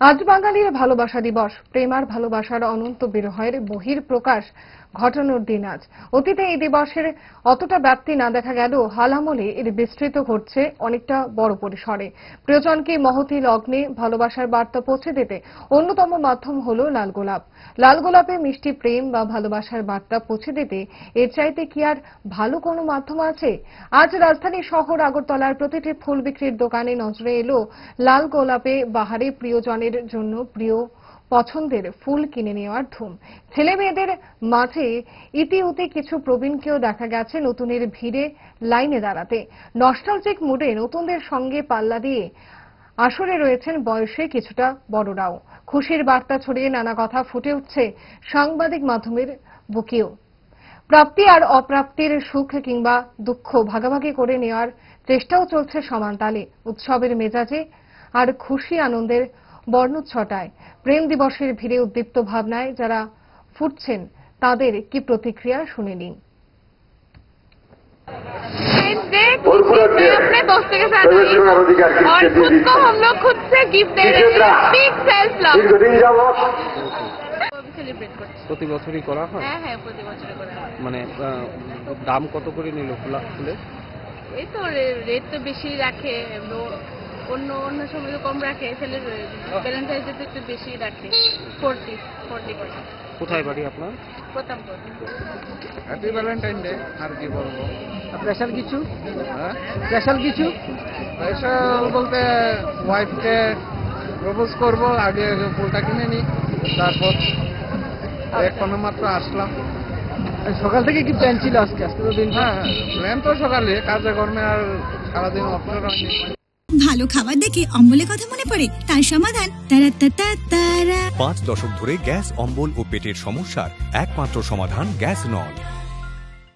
আজ বাঙালির ভালোবাসা দিবস। প্রেম আর ভালোবাসার অনন্ত বিরহের বহিঃপ্রকাশ ঘটানোর দিন আজ। অতীতে এই দিবসের অতটা ব্যাপ্তি না দেখা গেলেও হাল আমলে এর বিস্তৃত ঘটছে অনেকটা বড় পরিসরে। প্রিয়জনকে মহতী লগ্নে ভালোবাসার বার্তা পৌঁছে দিতে অন্যতম মাধ্যম হলো লাল গোলাপ। লাল গোলাপে মিষ্টি প্রেম বা ভালোবাসার বার্তা পৌঁছে দিতে এর চাইতে কি আর ভালো কোনো মাধ্যম আছে? আজ রাজধানী শহর আগরতলার প্রতিটি ফুল বিক্রির দোকানে নজরে এলো লাল গোলাপে বাহারে প্রিয়জনের জন্য প্রিয় পছন্দের ফুল কিনে নেওয়ার ধুম। ছেলে মেয়েদের মাঝে ইতিউতি কিছু প্রবীণকেও দেখা গেছে নতুনের ভিড়ে লাইনে দাঁড়াতে। নস্টালজিক মুডে নতুনদের সঙ্গে পাল্লা দিয়ে আসরে রয়েছেন বয়সে কিছুটা বড়রাও। খুশির বার্তা ছড়িয়ে নানা কথা ফুটে উঠছে সাংবাদিক মাধ্যমের বুকেও। প্রাপ্তি আর অপ্রাপ্তির সুখ কিংবা দুঃখ ভাগাভাগি করে নেওয়ার চেষ্টাও চলছে সমান তালে। উৎসবের মেজাজে আর খুশি আনন্দের বর্ণচ্ছটায় প্রেম দিবসের ভিড়ে উদ্দীপ্ত ভাবনায় যারা ফুটছেন তাদের কি প্রতিক্রিয়া শুনে নিন। अपने दोस्तों के साथ हुई और खुद को हम लोग खुद से गिफ्ट दे रहे हैं। बिग सेल्फ लव সেলিব্রেট করছি। প্রতি বছরই করা হয়? হ্যাঁ হ্যাঁ, প্রতি বছরই করা হয়। মানে দাম কত করে নিল ফুলে? এই তো রেট তো বেশি রাখে, অন্য অন্য সময় তো কম রাখে, ছেলের ভ্যালেন্টাইন্স ডে একটু বেশি রাখে, 40 করে। কোথায় বাড়ি আপনার? প্রতাপপুর। Happy Valentine day. আর কি বলবো, স্পেশাল কিছু? হ্যাঁ স্পেশাল কিছু স্পেশাল বলতে ওয়াইফকে প্রপোজ করব, আগে ফুলটা কিনে নিই, তারপর এখন মাত্র আসলাম। সকাল থেকে কি প্ল্যান ছিল আজকে? আজকে তো দিন। হ্যাঁ, প্ল্যান তো সকালে, কাজে কর্মে আর সারাদিন অফিসে হয়নি। ভালো খাবার দেখে অম্বলের কথা মনে পড়ে, তার সমাধান তারা। 5 দশক ধরে গ্যাস, অম্বল ও পেটের সমস্যার একমাত্র সমাধান গ্যাস নল।